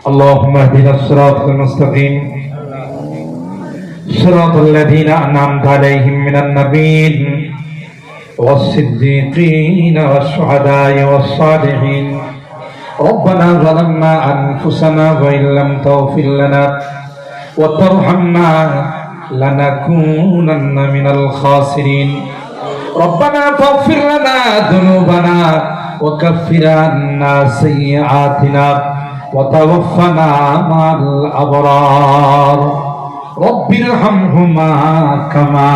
اللهم اهدنا الصراط المستقيم صراط الذين أنعمت عليهم من النبيين والصديقين والشهداء والصالحين ربنا ظلمنا أنفسنا وإن لم تغفر لنا وترحمنا لنكونن من الخاسرين ربنا فاغفر لنا ذنوبنا وكفر عنا سيئاتنا وتوفنا مع الأبرار رب ارحمهما كما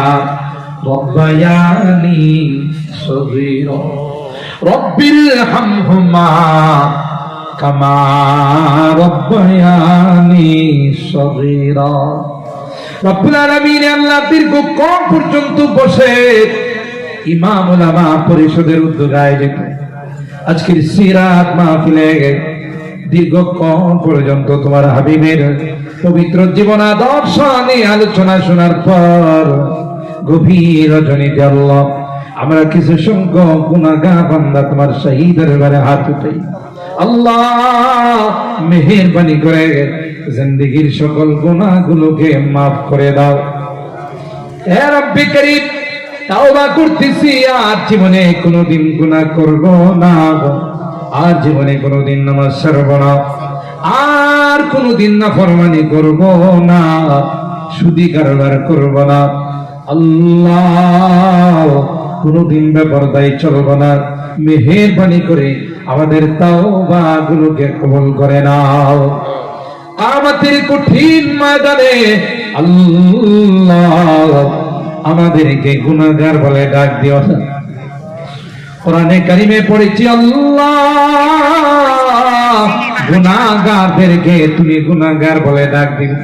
ربياني صغيرا رب ارحمهما كما ربياني صغيرا রব্বুল আলামিন আল্লাহ দীর্ঘক্ষণ পর্যন্ত বসে ইমাম উলামা পরিষদের উদ্যোগে আয়োজিত আজকের সিরাত মাহফিলে দীর্ঘক্ষণ পর্যন্ত তোমার হাবিবের পবিত্র জীবন আদর্শ নিয়ে আলোচনা শোনার পর গভীর রজনীতে আল্লাহ আমরা কিছু সংখ্যক গুনাহগার বান্দা তোমার শাহী দরবারে হাত উঠাই আল্লাহ মেহেরবানি করে জিন্দেগীর সকল গুনাহগুলোকে মাফ করে দাও হে রব্বি করিম তাওবা করতেছি আর জীবনে কোনোদিন গুনাহ করব না আর জীবনে কোনোদিন নামাজ ছাড়ব না আর কোনোদিন নাফরমানি করব না সুদি কারবার করব না আল্লাহ কোনোদিন বেপরদায় চলব না মেহেরবানি করে আমাদের তাওবা গুলোকে কবুল করে নাও আমাদের কঠিন ময়দানে আল্লাহ আমাদেরকে গুনাহগার বলে ডাক দিও না কোরআনে কারিমে পড়েছি আল্লাহ গুনাহগারদেরকে তুমি গুনাহগার বলে ডাক দিবে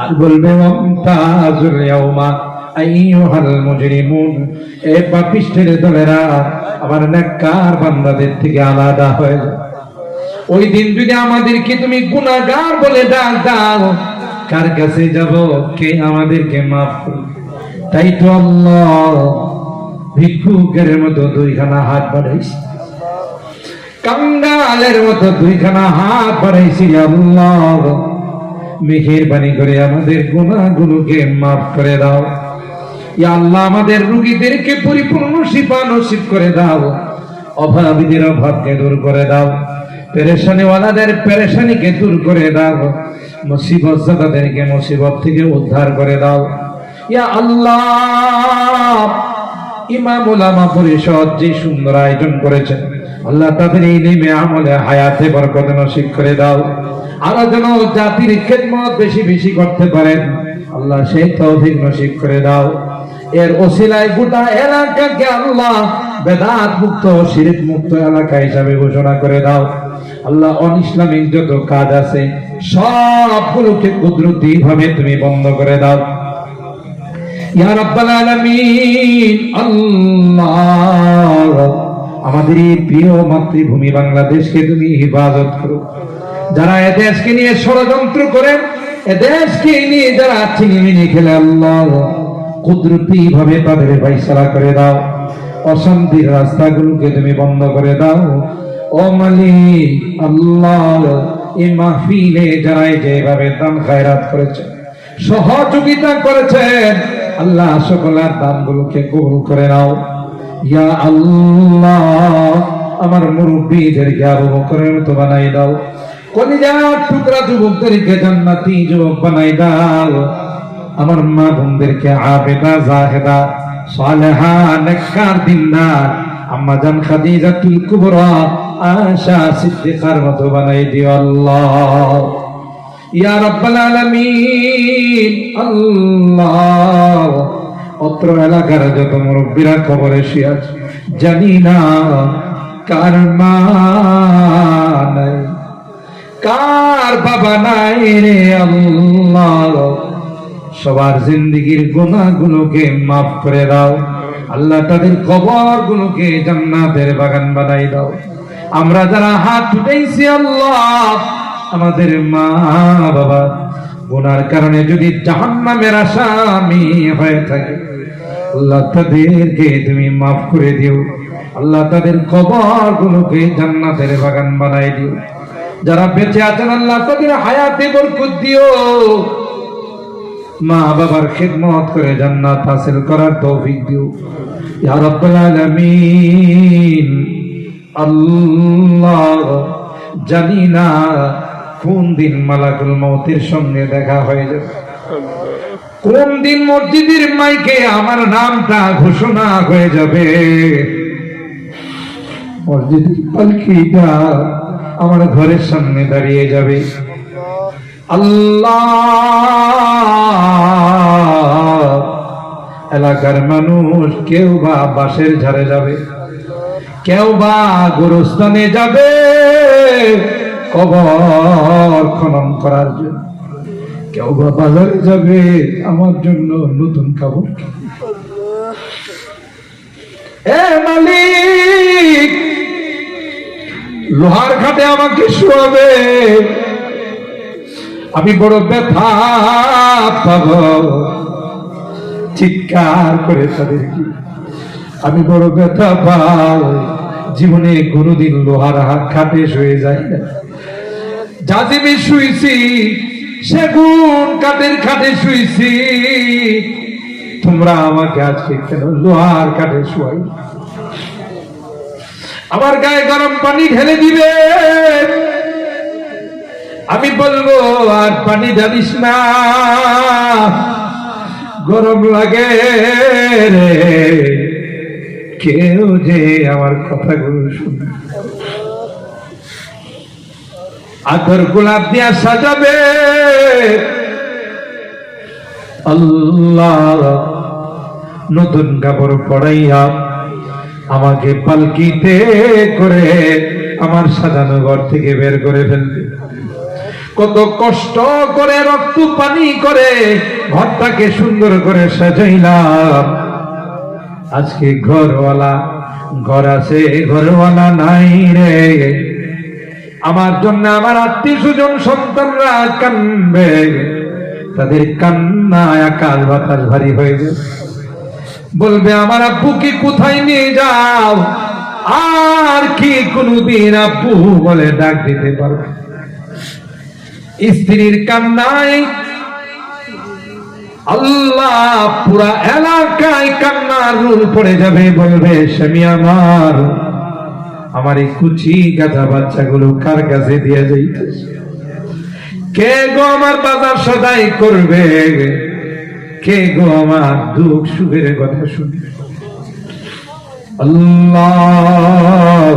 আর বলবে ওয়ামতাজুল ইয়াউমা আইয়ুহাল মুজরিমুন এ পাপিষ্ঠের দলেরা আমার নেককার বান্দাদের থেকে আলাদা হয়ে যাও ওই দিন যদি আমাদেরকে তুমি গুনাহগার বলে ডাক দাও কার কাছে যাব কে আমাদেরকে maaf করবে তাই তো আল্লাহ ভিক্ষুকের মতো দুইখানা হাত বাড়াইছি কাঙ্গালের মতো দুইখানা হাত বাড়াইছি আল্লাহ মেহেরবানি করে আমাদের গুনাহগুলোকে maaf করে দাও ইয়া আল্লাহ আমাদের রোগীদেরকে পরিপূর্ণ শিফা নসিব করে দাও অভাবীদের অভাবকে দূর করে দাও পেরেশানি ওয়ালাদের পেরেশানিকে দূর করে দাও মুসিবত জাদাদেরকে মুসিবত থেকে উদ্ধার করে দাও ইয়া আল্লাহ ইমাম উলামা পরিষদ যে সুন্দর আয়োজন করেছেন আল্লাহ তাদের ইলমে আমলে হায়াতে বরকত নসিব করে দাও আর যেন জাতির খেদমত বেশি বেশি করতে পারেন আল্লাহ সেই তৌফিক নসিব করে দাও এর ওসিলায় গোটা এলাকাকে আল্লাহ বেদাত মুক্ত শিরক মুক্ত এলাকা হিসাবে ঘোষণা করে দাও আল্লাহ অনিসলামিক যত কাজ আছে সবগুলোকে কুদরতি ভাবে তুমি বন্ধ করে দাও ইয়া রাব্বাল আলামিন আল্লাহ আমাদের এই প্রিয় মাতৃভূমি বাংলাদেশকে তুমি হিফাজত করো যারা এই দেশকে নিয়ে ষড়যন্ত্র করে এই দেশকে নিয়ে যারা ছিনিমিনি খেলে আল্লাহ কুদরতি ভাবে তাদের ফয়সালা করে দাও অশান্তির রাস্তাগুলোকে তুমি বন্ধ করে দাও ও মালিক আল্লাহ এই মাহফিলে যারা যেভাবে দান খায়রাত করেছে সহযোগিতা করেছেন আল্লাহ সকলের দানগুলোকে কবুল করে নাও ইয়া আল্লাহ আমার মুরব্বীদেরকে আবু বকরের মতো বানাই দাও কলিজার টুকরা যুবকদেরকে জান্নাতি যুবক বানাই দাও আমার মা বোনদেরকে আবেদা জাহেদা সালেহা নেককার দিনদার আম্মা জান খাদিজাতুল কুবরা আয়েশা সিদ্দিকার মতো বানাই দিও আল্লাহ ইয়া রাব্বাল আলামিন আল্লাহ অত্র এলাকার যত মুরব্বীরা কবরে শুয়ে আছে জানি না কার মা নাই কার বাবা নাই রে আল্লাহ সবার জিন্দেগীর গুনাহগুলোকে maaf করে দাও আল্লাহ তাদের কবরগুলোকে জান্নাতের বাগান বানাই দাও আমরা যারা হাত উঠাইছি আল্লাহ আমাদের মা বাবা গুনার কারণে যদি জাহান্নামের আসামি হয়ে থাকে আল্লাহ তাদেরকে তুমি maaf করে দিও আল্লাহ তাদের কবরগুলোকে জান্নাতের বাগান বানাই দিও যারা বেঁচে আছেন আল্লাহ তাদের হায়াতে বরকত দিও, মা বাবার খিদমত করে জান্নাত হাসিল করার তৌফিক দিও ইয়া রাব্বুল আলামিন। আল্লাহ জানি না কোন দিন মালাকুল মউতের সঙ্গে দেখা হয়ে যাবে, কোন দিন মসজিদের মাইকে আমার নামটা ঘোষণা হয়ে যাবে, মসজিদের পালকিটা আমার ঘরের সামনে দাঁড়িয়ে যাবে। আল্লাহ এলাকার মানুষ কেউ বা বাঁশের ঝাড়ে যাবে, কেউ বা গোরস্থানে যাবে কবর খনন করার জন্য, কেউ বা বাজারে যাবে আমার জন্য নতুন কাপড়। এ মালিক, লোহার ঘাটে আমাকে শোয়াবে, আমি বড় ব্যথা পাব, চিৎকার করে তাদেরকে আমি বড় ব্যথা পাই। জীবনে কোনোদিন লোহার ঘাটে শুয়ে যাই না, জাজিমে শুয়েছি, সেগুন কাঠের খাটে শুয়েছি, তোমরা আমাকে আজকে কেন লোহার কাঠে শোয়াই? আমার গায়ে গরম পানি ঢেলে দিবে, আমি বলবো আর পানি ঢালিস না, গরম লাগে রে। কেউ যে আমার কথাগুলো শুনে আতর গোলাপ দিয়া সাজাবে, আল্লাহ নতুন কাপড় পরাইয়া আমাকে পালকিতে করে আমার সাজানো ঘর থেকে বের করে ফেলবে। কত কষ্ট করে রক্ত পানি করে ঘরটাকে সুন্দর করে সাজাইলাম, আজকে ঘরওয়ালা ঘর আছে, ঘরওয়ালা নাই রে। আমার জন্য আমার আত্মীয় স্বজন সন্তানরা কান্দবে, তাদের কান্নায় আকাশ বাতাস ভারী হয়ে যাবে, বলবে আমার আব্বুকে কোথায় নিয়ে যাও? আর কি কোনদিন আব্বু বলে ডাক দিতে পারবে? স্ত্রীর কান্নায় আল্লাহ পুরা এলাকায় কান্নার রোল পড়ে যাবে, বলবে স্বামী আমার এই কুচি গাধা বাচ্চাগুলো কার কাছে দিয়ে যাইতেছে? কে গো আমার বাজার সদাই করবে? কে গো আমার দুঃখ সুখের কথা শুনবে? আল্লাহ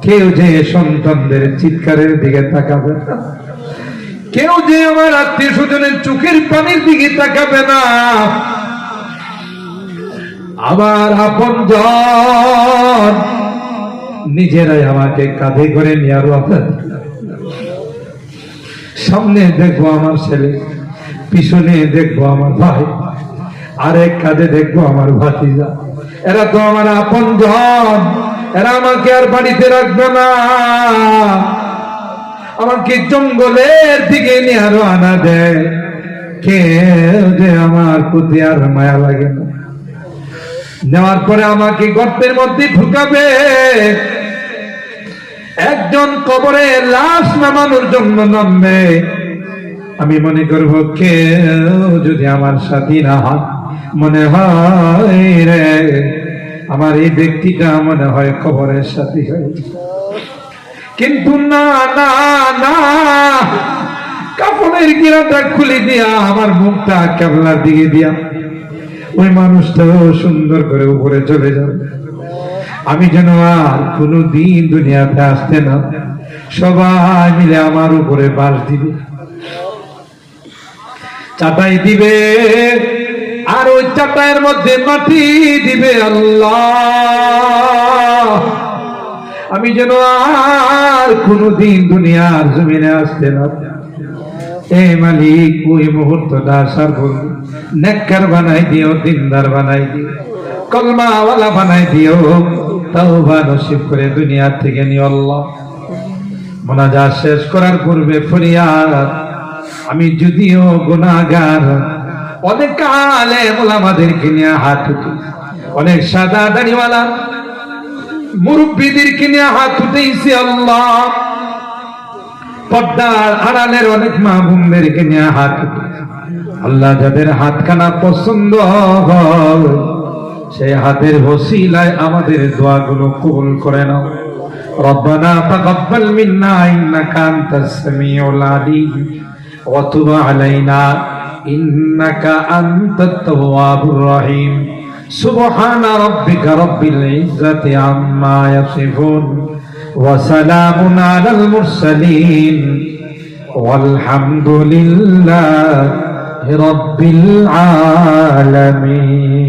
কেউ যে সন্তানদের চিৎকারের দিকে তাকাবে না, কেউ যে আমার আত্মীয় স্বজনের চোখের পানির দিকে তাকাবে না। আমার আপনজন নিজেরাই আমাকে কাঁধে করে নিয়ে আরো সামনে দেখবো আমার ছেলে, পিছনে দেখবো আমার ভাই, আরেক কাঁধে দেখবো আমার ভাতিজা। এরা তো আমার আপনজন, এরা আমাকে আর বাড়িতে রাখবে না, আমাকে জঙ্গলের দিকে নিয়ে আরো আনা দেয়। কেউ যে আমার প্রতি আর মায়া লাগে না। নেওয়ার পরে আমাকে গর্তের মধ্যে ঢুকাবে, একজন কবরে লাশ নামানোর জন্য নামবে। আমি মনে করব কেউ যদি আমার সাথী না হয়, মনে হয় রে আমার এই ব্যক্তিটা মনে হয় কবরের সাথী হয়েছে। কিন্তু না না না, কাফনের গিরাটা খুলে দিয়া আমার মুখটা কেবলার দিকে দিয়া ওই মানুষটাও সুন্দর করে উপরে চলে যাবে। আমি যেন আর কোনদিন দুনিয়াতে আসতে না, সবাই মিলে আমার উপরে বাস দিবে, চাটাই দিবে, আর ওই চাটাইয়ের মধ্যে মাটি দিবে। আল্লাহ আমি যেন আর কোনদিন দুনিয়ার জমিনে আসতে না। এ মালিক ওই মুহূর্তটা আসার পর নেককার বানাই দিও, দিনদার বানাই দিও, কলমাওয়ালা বানাই দিও, তাওবা নসিব করে দুনিয়া থেকে নিও আল্লাহ। মোনাজাত শেষ করার পূর্বে ফরিয়াদ, আমি যদিও গুনাহগার, অনেক আলেম ওলামাদেরকে নিয়ে হাত উঠি, অনেক সাদা দাড়িওয়ালা মুরব্বীদেরকে নিয়ে হাত উঠেছি। আল্লাহ পর্দার আড়ালের অনেক মা বোনদেরকে নিয়ে হাত, আল্লাহ যাদের হাতখানা পছন্দ হয় সেই হাতের ওসিলায় আমাদের দোয়াগুলো কবুল করে নাও। রব্বানা তাকাব্বাল মিন্না ইন্নাকা আনতাস সামিউল আলিম ওয়া তুব আলাইনা ইন্নাকা আনতাত তাওয়াবুর রহিম। সুবহানা রাব্বিকা রাব্বিল ইজ্জাতি আম্মা ইয়াসিফুন ওয়া সালামুন আলাল মুরসালিন ওয়ালহামদুলিল্লাহি রাব্বিল আলামিন।